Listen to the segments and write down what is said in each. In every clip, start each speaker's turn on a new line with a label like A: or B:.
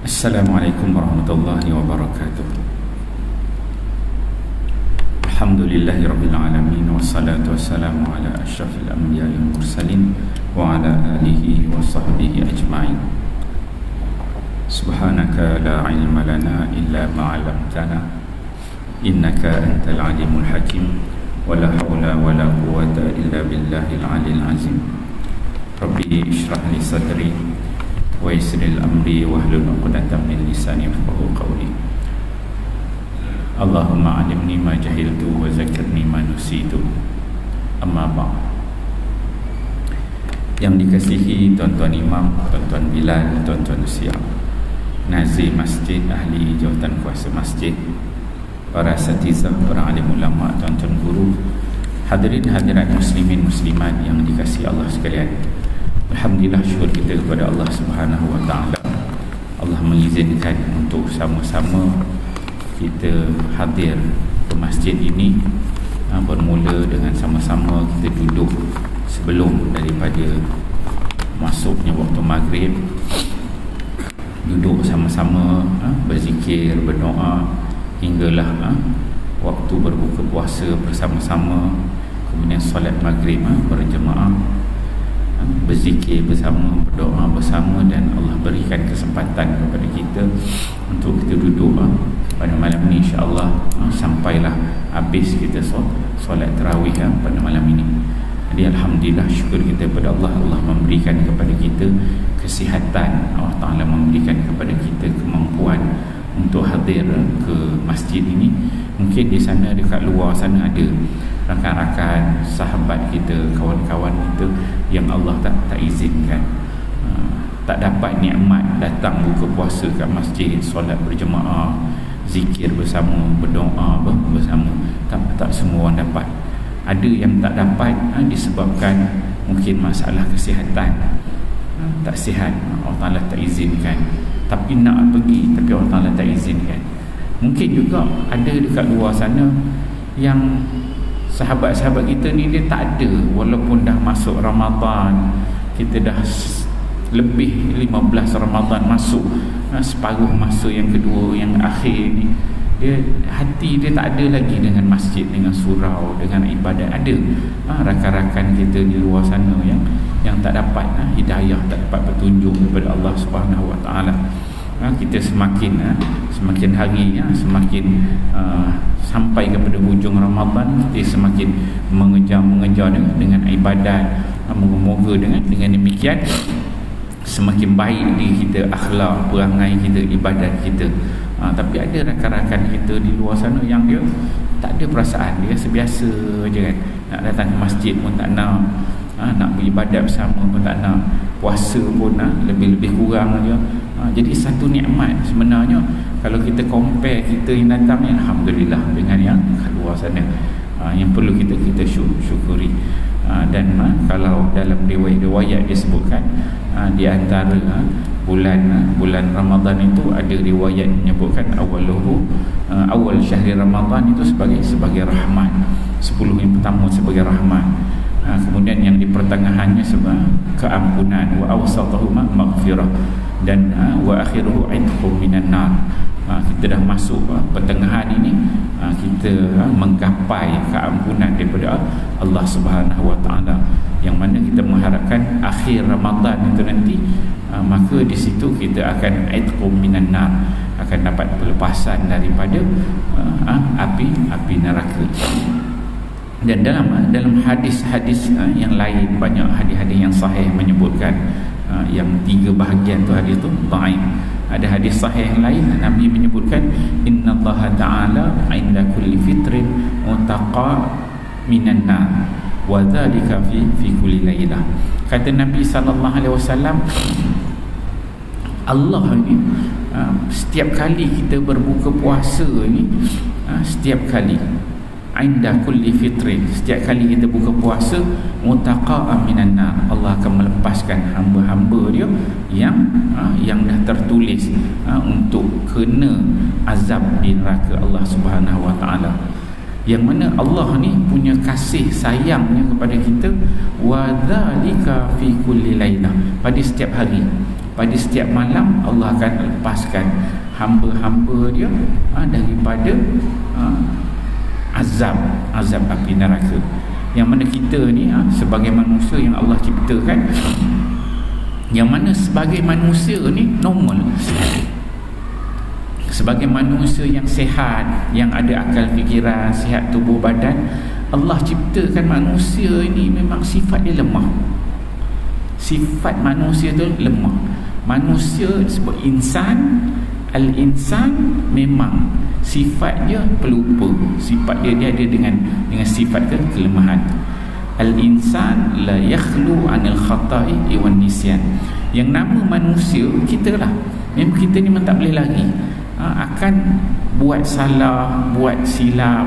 A: Assalamualaikum warahmatullahi wabarakatuh. Alhamdulillahirrabbilalamin. Wassalatu wassalamu ala asyrafil anbiya'i wal mursalin wa ala alihi wa sahbihi ajma'in. Subhanaka la ilma lana illa ma'alamtana innaka antal alimul hakim. Wa la hawla wa la quwata illa billahil alil azim. Rabbi ishrah li sadri wa yassiril amri wahlul 'uqdatam min lisani yafqahu qawli. Allahumma 'allimni ma jahiltu wa zakkirni ma nusitu. Amma ba'd. Yang dikasihi tuan-tuan imam, tuan-tuan bilal, tuan-tuan siap, nazir masjid, ahli jawatan kuasa masjid, para asatizah, para alim ulama, tuan-tuan guru, hadirin hadirat muslimin muslimat yang dikasihi Allah sekalian. Alhamdulillah, syukur kita kepada Allah Subhanahu wa taala. Allah mengizinkan untuk sama-sama kita hadir ke masjid ini, bermula dengan sama-sama kita duduk sebelum daripada masuknya waktu maghrib, duduk sama-sama berzikir, berdoa hinggalah waktu berbuka puasa bersama-sama, kemudian solat maghrib berjemaah, berzikir bersama, berdoa bersama, dan Allah berikan kesempatan kepada kita untuk kita duduk pada malam ini, insya-Allah sampailah habis kita solat tarawih pada malam ini. Jadi alhamdulillah, syukur kita kepada Allah. Allah memberikan kepada kita kesihatan, Allah Taala memberikan kepada kita kemampuan untuk hadir ke masjid ini. Mungkin di sana, dekat luar sana, ada rakan-rakan, sahabat kita, kawan-kawan kita yang Allah tak izinkan, tak dapat nikmat datang buka puasa kat masjid, solat berjemaah, zikir bersama, berdoa bersama. Tak semua orang dapat. Ada yang tak dapat disebabkan mungkin masalah kesihatan, tak sihat, Allah Taala tak izinkan, tapi nak pergi, tapi Allah Taala tak izinkan. Mungkin juga ada dekat luar sana yang sahabat-sahabat kita ni dia tak ada, walaupun dah masuk Ramadan, kita dah lebih 15 Ramadan masuk, separuh masa yang kedua, yang akhir ni, dia hati dia tak ada lagi dengan masjid, dengan surau, dengan ibadat. Ada rakan-rakan kita di luar sana yang tak dapat hidayah, tak dapat petunjuk daripada Allah Subhanahu wa taala. Kita semakin hari semakin sampai kepada hujung Ramadan, kita semakin mengejar dengan ibadat. Moga-moga dengan demikian semakin baik diri kita, akhlak, perangai kita, ibadat kita. Tapi ada rakan-rakan kita di luar sana yang dia tak ada perasaan, dia sebiasa je kan. Nak datang ke masjid pun tak nak, nak beribadat bersama pun tak nak, puasa pun lebih-lebih kurang je. Jadi satu nikmat sebenarnya kalau kita compare kita yang datang ni, alhamdulillah, dengan yang kat luar sana, yang perlu kita syukuri. Dan kalau dalam riwayat disebutkan, di antara bulan Ramadan itu ada riwayat menyebutkan awal syahri Ramadan itu sebagai rahmat, 10 yang pertama sebagai rahmat, kemudian yang di pertengahannya sebagai keampunan, wa awsatuhu maghfirah, dan wa akhiruhu itqum minan nar. Kita dah masuk pertengahan ini, kita menggapai keampunan daripada Allah Subhanahu wa taala, yang mana kita mengharapkan akhir Ramadan itu nanti, maka di situ kita akan itqum minan nar, akan dapat pelepasan daripada api neraka. Dan dalam hadis-hadis yang lain, banyak hadis-hadis yang sahih menyebutkan yang 3 bahagian tu hadis tu dhaif. Ada hadis sahih yang lain, Nabi menyebutkan innallaha ta'ala 'inda kulli fitrin mutaqa minan nar wa dzalika fi kulli lailah. Kata Nabi sallallahu alaihi wasallam, Allah ni setiap kali kita berbuka puasa ni, setiap kali 'inda kulli fitrin, setiap kali kita buka puasa, mutaqa'a minan nar, Allah akan melepaskan hamba-hamba dia yang dah tertulis untuk kena azab di neraka Allah Subhanahu wa taala. Yang mana Allah ni punya kasih sayangnya kepada kita, wa dzalika fi kulli lailah, pada setiap hari. pada setiap malam Allah akan lepaskan hamba-hamba dia daripada azab api neraka. Yang mana kita ni sebagai manusia yang Allah ciptakan, yang mana sebagai manusia ni normal, sebagai manusia yang sihat, yang ada akal fikiran, sihat tubuh badan, Allah ciptakan manusia ini memang sifat dia lemah. Sifat manusia tu lemah. Manusia disebut insan. Al-insan memang sifat dia pelupa. Sifat dia ada dengan sifat kelemahan. Al-insan la yakhlu anil khata'i wan nisyan. Yang nama manusia kita lah. Memang kita ni memang tak boleh lari. Akan buat salah, buat silap.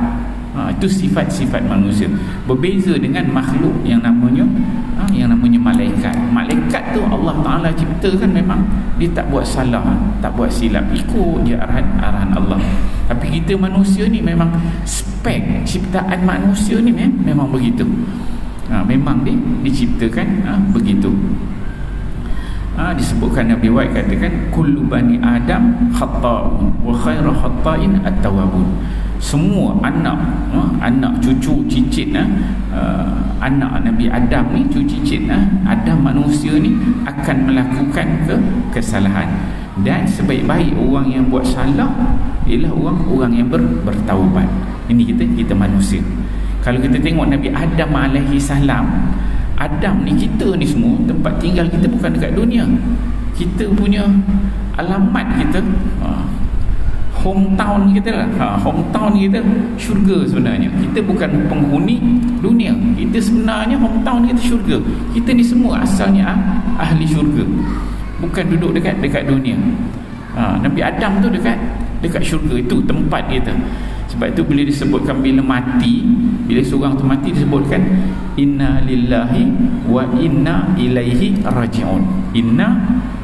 A: Itu sifat-sifat manusia. Berbeza dengan makhluk yang namanya malaikat. Malaikat tu Allah Ta'ala ciptakan memang dia tak buat salah, tak buat silap, ikut je arahan Allah. Tapi kita manusia ni memang spek ciptaan manusia ni memang begitu. Memang diciptakan begitu. Disebutkan Nabi White katakan kullu bani Adam khata'un wa khairu khata'in at-tawwabun. Semua anak cucu cicit anak Nabi Adam ni, cucu cicit Adam manusia ni akan melakukan kesalahan, dan sebaik-baik orang yang buat salah ialah orang yang bertaubat. Ini kita manusia. Kalau kita tengok Nabi Adam alaihi salam, Adam ni, kita ni semua tempat tinggal kita bukan dekat dunia. Kita punya alamat kita, hometown kita lah. Hometown kita syurga sebenarnya. Kita bukan penghuni dunia. Kita sebenarnya hometown kita syurga. Kita ni semua asalnya ahli syurga. Bukan duduk dekat dunia. Nabi Adam tu dekat syurga. Itu tempat kita. Sebab itu bila disebutkan bila mati, bila seorang tu mati disebutkan inna lillahi wa inna ilaihi raji'un. Inna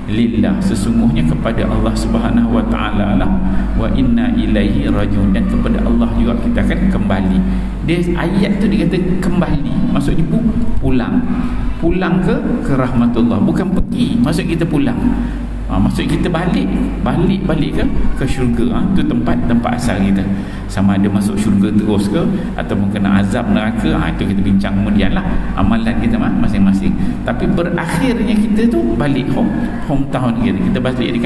A: lillah, sesungguhnya kepada Allah Subhanahu wa taala lah, wa inna ilaihi raji'un, dan kepada Allah juga kita akan kembali. Dia ayat tu dia kata kembali, maksudnya pulang ke rahmatullah, bukan pergi, maksud kita pulang. Maksud kita balik ke syurga. Itu tempat asal kita. Sama ada masuk syurga terus ke ataupun kena azab neraka, itu kita bincang kemudian lah, amalan kita masing-masing. Tapi berakhirnya kita tu balik hometown kita. Kita balik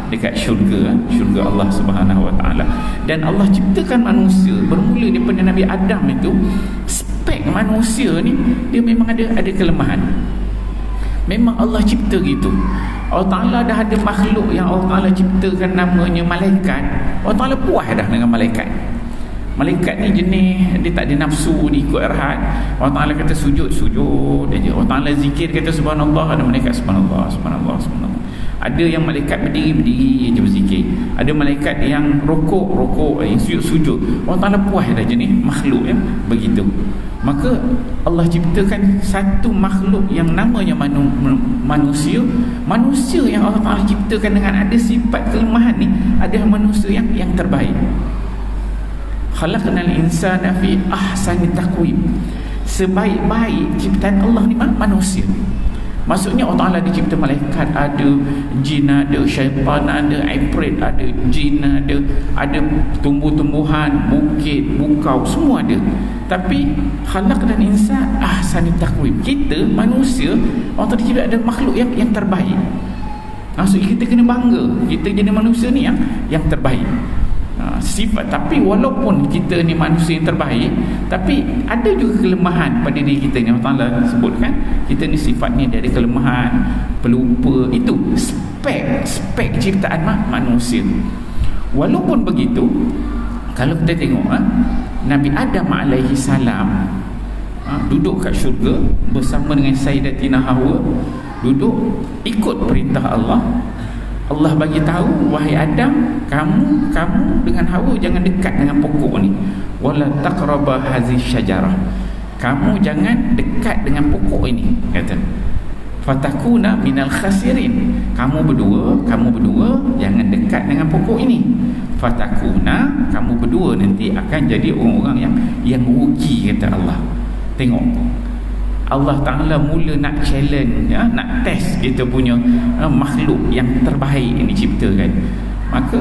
A: dekat syurga Allah Subhanahu wa taala. Dan Allah ciptakan manusia bermula daripada Nabi Adam itu. Spek manusia ni dia memang ada kelemahan. Memang Allah cipta gitu. Allah Ta'ala dah ada makhluk yang Allah Ta'ala ciptakan namanya malaikat. Allah Ta'ala puas dah dengan malaikat. Malaikat ni jenis dia tak ada nafsu, dia ikut arahan. Allah Ta'ala kata sujud aja. Allah Ta'ala zikir kata subhanallah, ada malaikat subhanallah. Ada yang malaikat berdiri aja berzikir. Ada malaikat yang rokok, yang sujud. Allah Ta'ala puas dah jenis makhluk yang begitu. Maka Allah ciptakan satu makhluk yang namanya manusia. Manusia yang Allah Ta'ala ciptakan dengan ada sifat kelemahan ni adalah manusia yang terbaik. Khalaqnal insana fi ahsani taqwim. Sebaik-baik ciptaan Allah ni manusia. Maksudnya Allah Ta'ala dicipta malaikat, ada jin, ada syaitan, ada ifrit, ada jin, ada tumbuh-tumbuhan, bukit, bukau, semua ada. Tapi khalaqnal insana ahsani taqwim. Kita manusia, Allah Ta'ala cipta ada makhluk yang terbaik. Maksudnya kita kena bangga, kita jadi manusia ni yang terbaik. Sifat, tapi walaupun kita ni manusia yang terbaik, tapi ada juga kelemahan pada diri kita ni. Allah Ta'ala sebutkan kita ni sifat ni ada kelemahan, pelupa. Itu spek ciptaan manusia. Walaupun begitu, kalau kita tengok Nabi Adam alaihi salam duduk kat syurga bersama dengan Sayyidatina Hawa, duduk ikut perintah Allah. Allah bagi tahu, wahai Adam, kamu dengan Hawa jangan dekat dengan pokok ni. Wala taqraba hazihi syajarah. Kamu jangan dekat dengan pokok ini, kata. Fatakuna minal khasirin. Kamu berdua jangan dekat dengan pokok ini. Fatakuna, kamu berdua nanti akan jadi orang-orang yang rugi, kata Allah. Tengok. Allah Ta'ala mula nak challenge, nak test kita punya makhluk yang terbaik yang diciptakan. Maka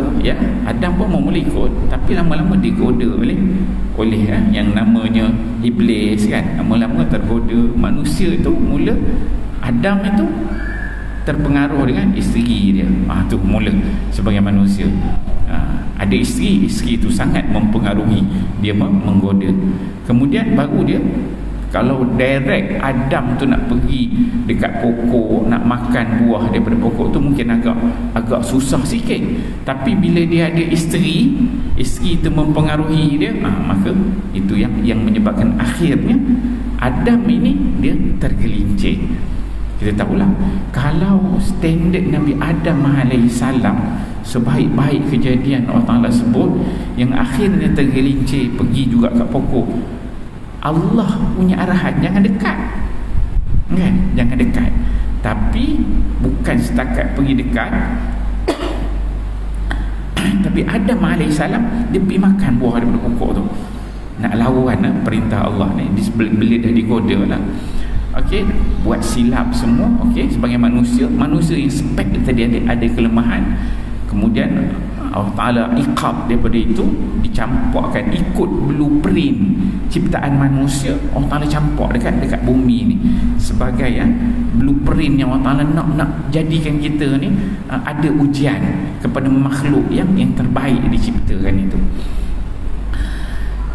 A: Adam pun mau ikut, tapi lama-lama digoda oleh yang namanya iblis kan. Lama-lama tergoda. Manusia itu mula, Adam itu terpengaruh dengan isteri dia. Tu mula sebagai manusia. Ada isteri itu sangat mempengaruhi dia, menggoda. Kemudian baru dia, kalau direct Adam tu nak pergi dekat pokok, nak makan buah daripada pokok tu mungkin agak susah sikit. Tapi bila dia ada isteri itu mempengaruhi dia, maka itu yang menyebabkan akhirnya Adam ini dia tergelincir. Kita tahulah, kalau standard Nabi Adam AS, sebaik-baik kejadian Allah Ta'ala sebut, yang akhirnya tergelincir pergi juga kat pokok, Allah punya arahan jangan dekat kan? Jangan dekat. Tapi bukan setakat pergi dekat tapi Adam AS dia pergi makan buah daripada pokok tu, nak lawan perintah Allah ni. Bila dah digoda lah, buat silap semua. Sebagai manusia yang spek tadi ada kelemahan, kemudian Allah Ta'ala iqab daripada itu, dicampakkan ikut blueprint ciptaan manusia. Allah Ta'ala campak dekat bumi ni sebagai blueprint yang Allah Ta'ala nak jadikan kita ni ada ujian kepada makhluk yang terbaik diciptakan itu.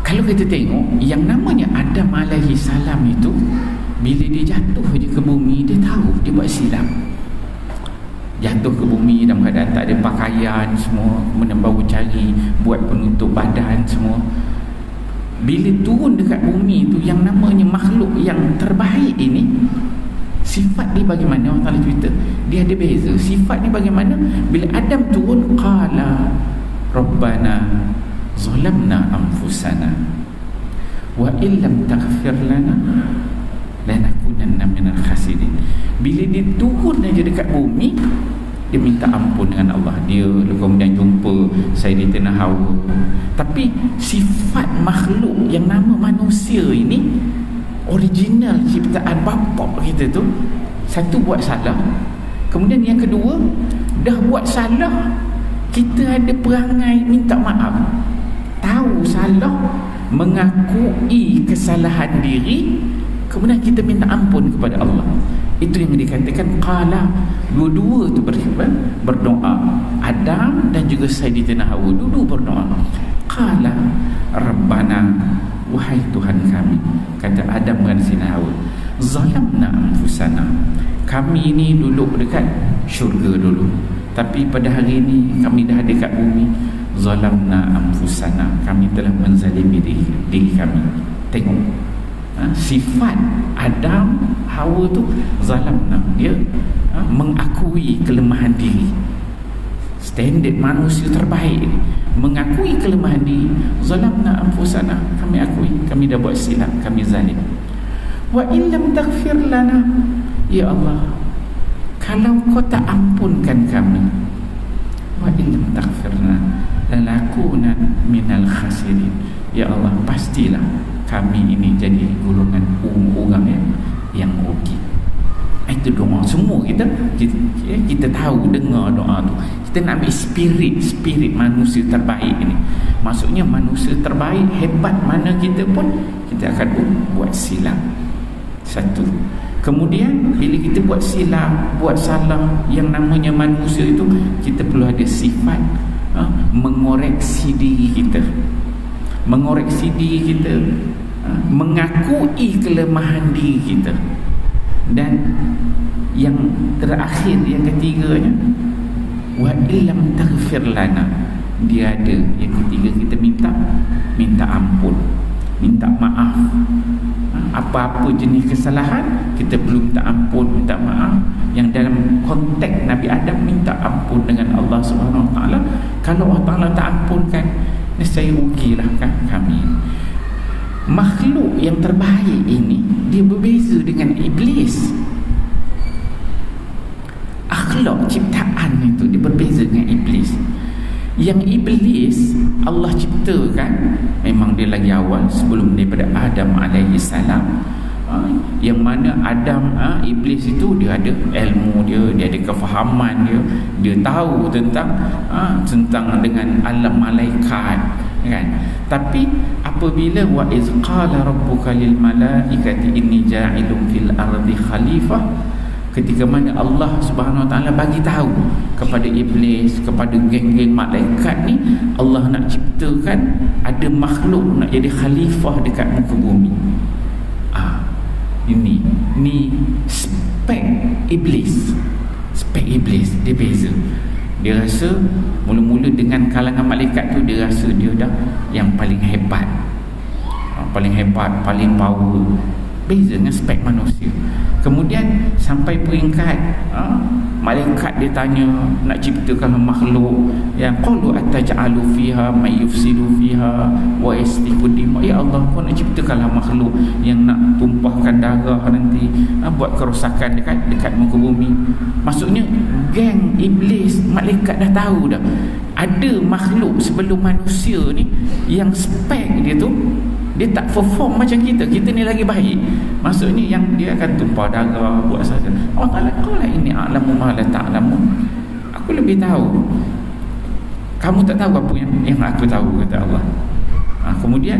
A: Kalau kita tengok yang namanya Adam AS itu, bila dia jatuh je ke bumi, dia tahu dia buat silap. Jatuh ke bumi dalam keadaan tak ada pakaian semua, kemudian baru cari buat penutup badan semua. Bila turun dekat bumi tu, yang namanya makhluk yang terbaik ini, sifat dia bagaimana? Allah Ta'ala cerita, dia ada beza. Sifat ni bagaimana? Bila Adam turun, qala rabbana zalamna anfusana wa illam taghfir lana lanakunanna minal khasirin. Bila dia turun aja dekat bumi, dia minta ampun dengan Allah. Dia kemudian jumpa Sayyidatina Hawa. Tapi sifat makhluk yang nama manusia ini, original ciptaan bapa kita tu, satu buat salah, kemudian yang kedua dah buat salah, kita ada perangai minta maaf, tahu salah, mengakui kesalahan diri, kemudian kita minta ampun kepada Allah. Itu yang dikatakan qala. Dua-dua tu berdoa. Adam dan juga Sayyidatina Hawa dua berdoa. Qala rabbana, wahai Tuhan kami, kata Adam dan Sayyidatina Hawa, zalamna anfusana, kami ini duduk dekat syurga dulu, tapi pada hari ini kami dah ada kat bumi. Zalamna anfusana, kami telah menzalimi diri kami. Tengok sifat Adam Hawa tu, zalamna, dia mengakui kelemahan diri. Standard manusia terbaik ni, mengakui kelemahan diri. Zalamna anfusana, kami akui kami dah buat silap, kami zalim. Wa illam taghfir lana, ya Allah, kalau kau tak ampunkan kami, wa illam taghfir lana lanakuna minal khasirin, ya Allah, pastilah kami ini jadi golongan orang yang rugi. Itu doa semua kita tahu, dengar doa tu, kita nak ambil spirit manusia terbaik ini. Maksudnya manusia terbaik, hebat mana kita pun, kita akan buat silap. Satu. Kemudian bila kita buat silap, buat salah, yang namanya manusia itu, kita perlu ada sifat mengoreksi diri kita, mengakui kelemahan diri kita. Dan yang terakhir, yang ketiganya, wa illam taghfir lana, dia ada yang ketiga, kita minta ampun, minta maaf. Apa-apa jenis kesalahan kita perlu minta ampun, minta maaf. Yang dalam konteks Nabi Adam minta ampun dengan Allah Subhanahu Wa Taala. Kalau Allah Taala tak ampunkan, nescaya rugilah kan kami. Makhluk yang terbaik ini, dia berbeza dengan iblis. Akhlak ciptaan itu dia berbeza dengan iblis. Yang iblis Allah ciptakan, memang dia lagi awal sebelum daripada Adam alaihi salam. Yang mana Adam, iblis itu dia ada ilmu dia ada kefahaman dia tahu tentang dengan alam malaikat, kan. Tapi apabila wa iz qala rabbuka lil malaikati inni ja'ilun fil ardi khalifah, ketika mana Allah Subhanahu Wa Taala bagi tahu kepada iblis, kepada geng-geng malaikat ni, Allah nak ciptakan ada makhluk nak jadi khalifah dekat muka bumi. Ini spek iblis dia beza. Dia rasa mula-mula dengan kalangan malaikat tu, dia rasa dia dah yang paling hebat, paling power. Beza dengan spek manusia. Kemudian sampai peringkat malaikat dia tanya nak ciptakan makhluk yang qalu ataj'alu fiha may yufsidu fiha wa yasfiku dima. Ya Allah, kau nak ciptakanlah makhluk yang nak tumpahkan darah nanti, buat kerosakan dekat muka bumi. Maksudnya geng iblis malaikat dah tahu dah ada makhluk sebelum manusia ni yang spek dia tu dia tak perform macam kita ni lagi baik. Maksudnya yang dia akan tumpah darah, buat saja. Allah Ta'ala, qala inni a'lamu ma la ta'lamun. Aku lebih tahu, kamu tak tahu apa yang aku tahu, kata Allah. Kemudian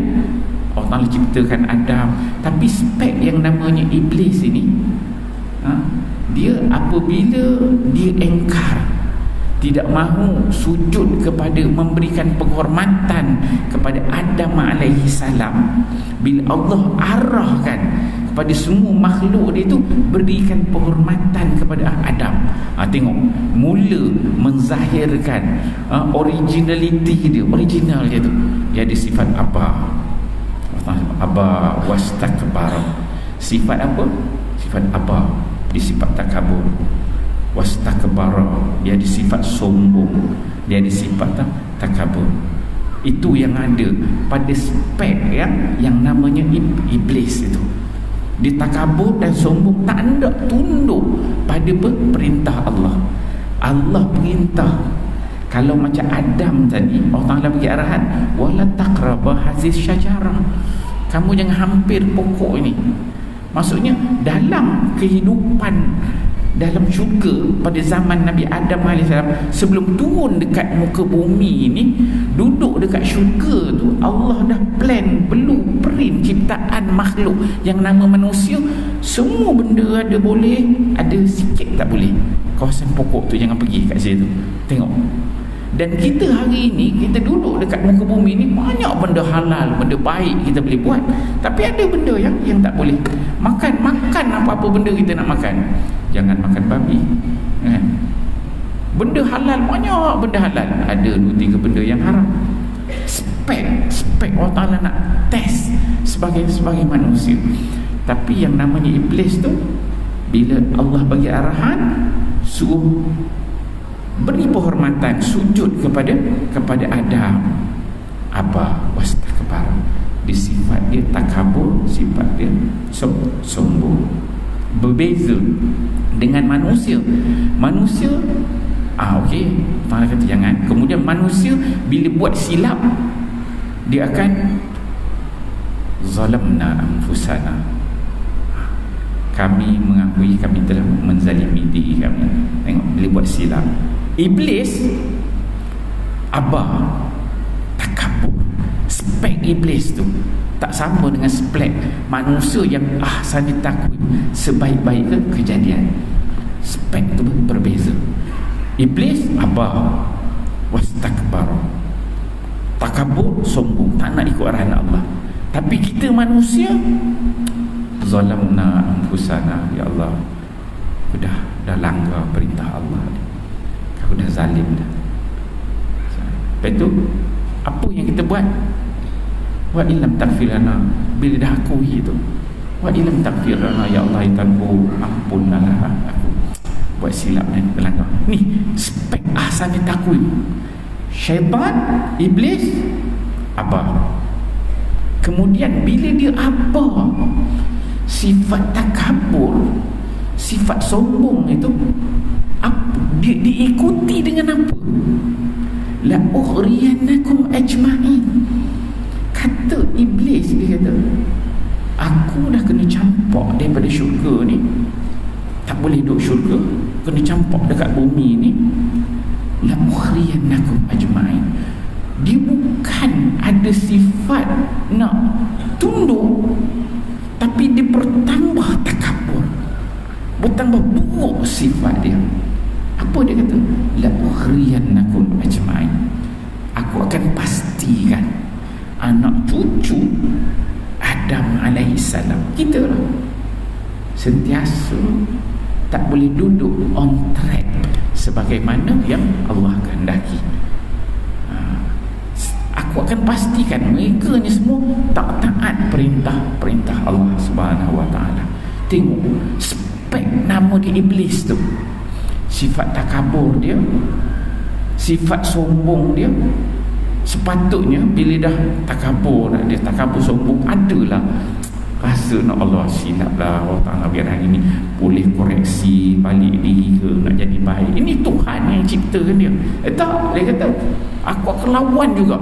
A: Allah Ta'ala ciptakan Adam. Tapi spek yang namanya iblis ini, dia apabila dia engkar, tidak mahu sujud kepada, memberikan penghormatan kepada Adam alaihi salam, bila Allah arahkan kepada semua makhluk dia tu berikan penghormatan kepada Adam. Tengok, mula menzahirkan originality dia, original dia tu. Dia ada sifat aba wastakbara. Sifat apa? Sifat aba, dia sifat takabur. Wastakbara, dia ada sifat sombong, dia ada sifat takabur. Itu yang ada pada spek yang namanya iblis itu. Dia takabur dan sombong, tak hendak tunduk pada perintah Allah. Allah perintah, kalau macam Adam tadi, Allah Ta'ala bagi arahan, wala taqraba haziz syajarah, kamu jangan hampir pokok ini. Maksudnya dalam kehidupan dalam syurga pada zaman Nabi Adam AS, sebelum turun dekat muka bumi ni, duduk dekat syurga tu, Allah dah plan blueprint ciptaan makhluk yang nama manusia. Semua benda ada boleh, ada sikit tak boleh. Kawasan pokok tu jangan pergi kat situ. Tengok. Dan kita hari ini, kita duduk dekat muka bumi ni, banyak benda halal, benda baik kita boleh buat. Tapi ada benda yang tak boleh. Makan apa-apa benda kita nak makan. Jangan makan babi, kan? Benda halal, banyak benda halal. Ada 2-3 benda yang haram. Spek Allah Ta'ala nak test sebagai manusia. Tapi yang namanya iblis tu, bila Allah bagi arahan, suruh beri penghormatan, sujud kepada Adam, wastakbar. Di sifat dia takabur, sifat dia sombong. Berbeza dengan manusia. Okey, Ta'ala kata jangan. Kemudian manusia bila buat silap, dia akan zalamna anfusana, kami mengakui kami telah menzalimi diri kami. Tengok, bila buat silap. Iblis takabur. Spek iblis tu tak sama dengan spek manusia yang ahsani takwim, sebaik-baik kejadian. Spek tu berbeza. Iblis wastakbar, takabur, sombong, tak nak ikut arahan Allah. Tapi kita manusia, zalamna anfusana, ya Allah, aku dah langgar perintah Allah, aku dah zalim dah. Lepas tu apa yang kita buat? Wa illam taghfir lana, bila dah akui itu, wa illam taghfir lana ya Allah, tanbu ampunlah aku buat silap dan melanggar. Ni spek ahsan takwim. Syaitan, iblis kemudian bila dia sifat takabur, sifat sombong itu, dia diikuti dengan apa? La ughriyannakum ajma'in. Kata iblis, dia kata Aku dah kena campak daripada syurga ni, tak boleh duduk syurga, kena campak dekat bumi ni. La ukhriyannakum ajma'in. Dia bukan ada sifat nak tunduk, tapi dia bertambah takabur, bertambah buruk sifat dia. Apa dia kata? La ukhriyannakum ajma'in. Aku akan pastikan anak cucu Adam alaihissalam, kita lah, sentiasa tak boleh duduk on track sebagaimana yang Allah kehendaki. Aku akan pastikan mereka ni semua tak taat perintah Allah Subhanahu Wa Taala. Tengok spek nama dia Iblis tu, sifat takabur dia, sifat sombong dia. Sepatutnya bila dah takabur, dia takabur sombong, adalah rasa nak Allah silap lah, Allah Ta'ala biar hari ni boleh koreksi balik diri ke, nak jadi baik. Ini Tuhan yang ciptakan dia. Tak, dia kata aku akan lawan juga,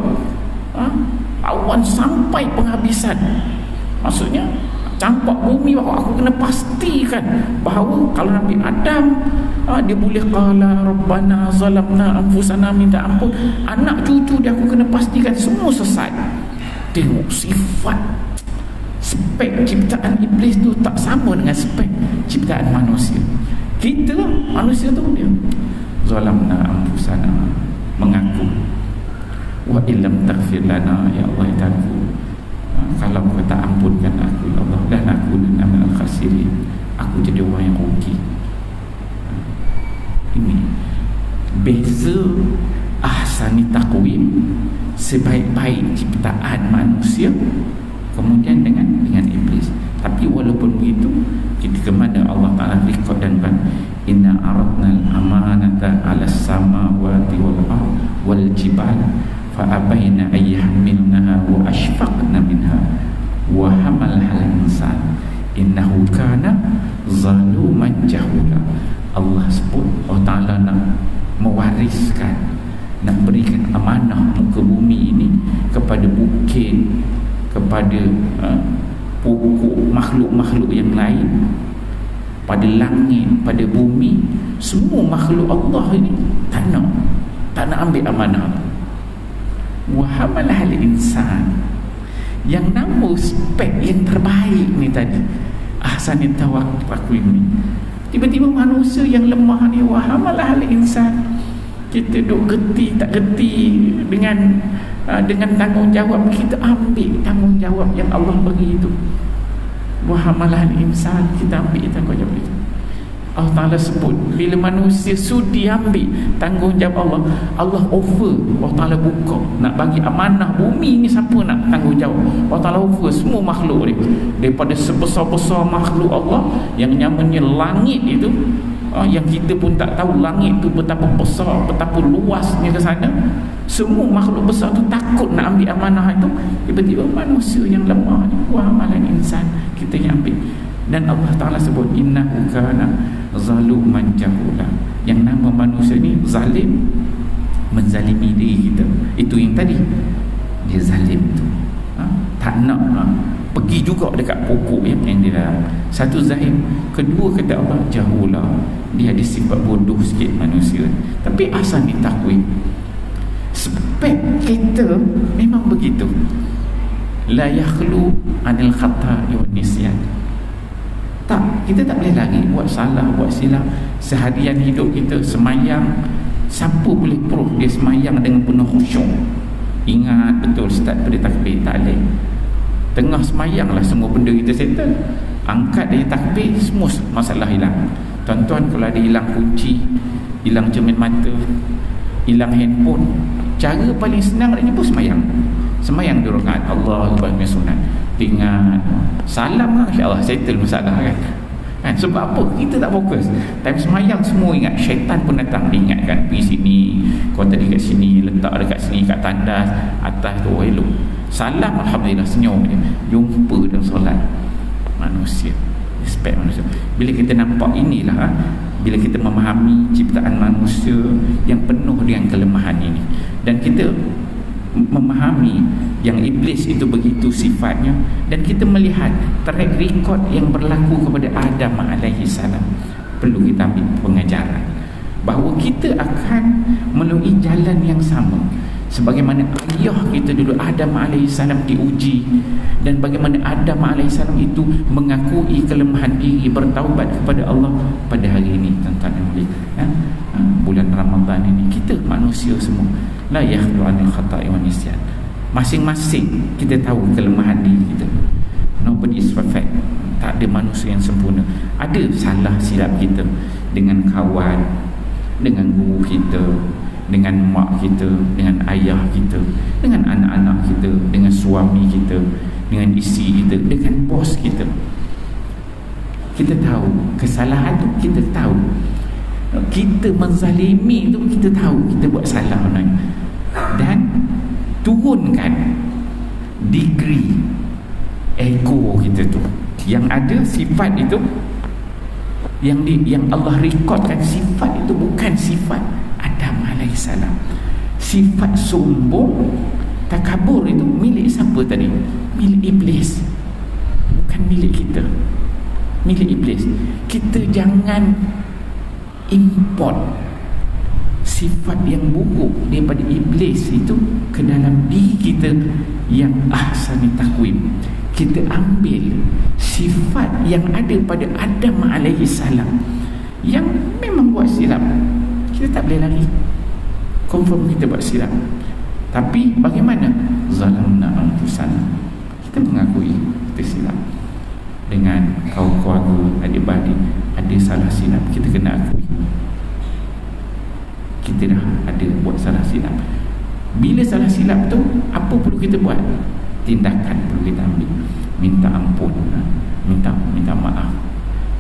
A: lawan sampai penghabisan. Maksudnya campak bumi, bahawa aku kena pastikan bahawa kalau Nabi Adam dia boleh qala rabbana zalamna anfusana, minta ampun, anak cucu dia aku kena pastikan semua sesat. Tengok sifat, spek ciptaan Iblis tu tak sama dengan spek ciptaan manusia. Kita manusia tu dia zalamna anfusana, mengaku, wa illam taghfir lana ya Allah, aku kalau kau tak ampunkan aku ya Allah, dan aku dan minal khasirin, aku jadi orang yang rugi. Ini beza ahsani taqwim, sebaik-baik ciptaan manusia, kemudian dengan Iblis. Tapi walaupun begitu, ketika mana Allah Ta'ala rekod dan inna aradna al-amanata ala samawati wal ard wal jibal fa'abaina ayyahmilnaha wa ashfaqna minha wa hamalha al-insan innahu kana zaluman jahula. Allah sebut, Allah Ta'ala nak mewariskan, nak berikan amanah muka bumi ini kepada bukit, kepada pokok, makhluk-makhluk yang lain, pada langit, pada bumi. Semua makhluk Allah ini tak nak ambil amanah. Wa hamalah al-insan, yang nama spek yang terbaik ni tadi, ahsanit taqwim ni, tiba-tiba manusia yang lemah ni, wa hamalah al-insan, kita duk geti tak geti dengan tanggungjawab, kita ambil tanggungjawab yang Allah bagi itu. Wa hamalah al-insan, kita ambil tanggungjawab itu. Allah Ta'ala sebut, bila manusia sudi ambil tanggungjawab Allah, Allah offer, Allah Ta'ala buka, nak bagi amanah bumi ni, siapa nak tanggungjawab? Allah Ta'ala offer semua makhluk dia, daripada sebesar-besar makhluk Allah yang namanya langit itu, yang kita pun tak tahu langit tu betapa besar, betapa luasnya ke sana. Semua makhluk besar tu takut nak ambil amanah itu. Tiba-tiba manusia yang lemah ni, wa amalan insan, kita yang ambil. Dan Allah Ta'ala sebut innahu kana zaluman jahula, yang nama manusia ni zalim, menzalimi diri kita. Itu yang tadi, dia zalim tu, tak nak pergi juga dekat pokok yang dia. Satu zalim, kedua kata Allah jahula, dia ada sifat bodoh sikit manusia. Tapi asal ni takwim, spek kita memang begitu. La yakhlu anil khata'i wan nisyan. Tak, kita tak boleh lagi buat salah, buat silap. Seharian hidup kita semayang, siapa boleh proof dia semayang dengan penuh khusyuk? Ingat betul start pada takbir, tak boleh. Tengah semayang lah semua benda kita settle, angkat dari takbir, semua masalah hilang. Tuan-tuan, kalau ada hilang kunci, hilang cermin mata, hilang handphone, cara paling senang nak jumpa semayang 2 rakaat, Allahu Akbar sunat, ingat salam lah, insya-Allah settle masalah kan. Sebab apa? Kita tak fokus. Time semayang semua ingat, syaitan pun datang diingatkan, pergi sini, kau tadi kat sini, letak dekat sini, kat tandas atas tu, elok salam, alhamdulillah, senyum je. Jumpa dalam solat manusia, respect manusia. Bila kita nampak inilah, bila kita memahami ciptaan manusia yang penuh dengan kelemahan ini, dan kita memahami yang iblis itu begitu sifatnya, dan kita melihat track record yang berlaku kepada Adam alaihi salam, perlu kita ambil pengajaran bahawa kita akan melalui jalan yang sama sebagaimana ayah kita dulu Adam AS diuji, dan bagaimana Adam AS itu mengakui kelemahan diri, bertaubat kepada Allah. Pada hari ini tuan-tuan dan puan, bulan Ramadan ini, kita manusia semua la yakhlu anil khata'i wa nisyan. Masing-masing kita tahu kelemahan diri kita. Nobody is perfect. Tak ada manusia yang sempurna. Ada salah silap kita dengan kawan, dengan guru kita, dengan mak kita, dengan ayah kita, dengan anak-anak kita, dengan suami kita, dengan isteri kita, dengan bos kita. Kita tahu kesalahan tu, kita tahu kita menzalimi tu, kita tahu kita buat salah. Dan turunkan degree ego kita tu, yang ada sifat itu, yang Allah rekodkan sifat itu bukan sifat Adam alaihissalam. Sifat sombong, takabur itu milik siapa tadi? Milik iblis, bukan milik kita, milik iblis. Kita jangan import sifat yang buruk daripada iblis itu ke dalam diri kita yang ahsani takwim. Kita ambil sifat yang ada pada Adam alaihi salam yang memang buat silap. Kita tak boleh lari, confirm kita buat silap. Tapi bagaimana? Zalamna anfusana, kita mengakui kita silap. Dengan kaum keluarga, adik-beradik ada salah silap, kita kena akui kita dah ada buat salah silap. Bila salah silap tu, apa perlu kita buat? Tindakan perlu kita ambil. Minta ampun, minta maaf,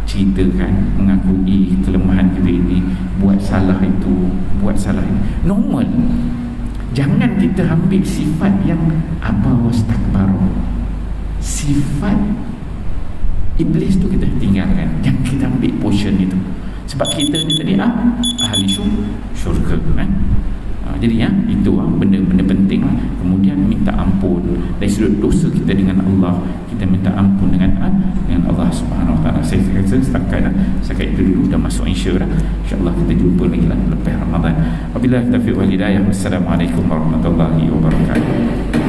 A: ceritakan, mengakui kelemahan kita ini, buat salah itu, buat salah ini. Normal. Jangan kita ambil sifat yang aba wastakbaru, sifat iblis tu kita tinggalkan. Jangan kita ambil portion itu. Sebab kita ni tadi ahli syurga kan. Jadi itu benda-benda penting. Kemudian minta ampun dari sudut dosa kita dengan Allah, kita minta ampun dengan Allah Subhanahu Wa Taala. Saya rasa setakat itu dulu dah masuk insya-Allah kita jumpa lagi lepas Ramadan. Wabillahi taufiq wal hidayah. Wassalamualaikum warahmatullahi wabarakatuh.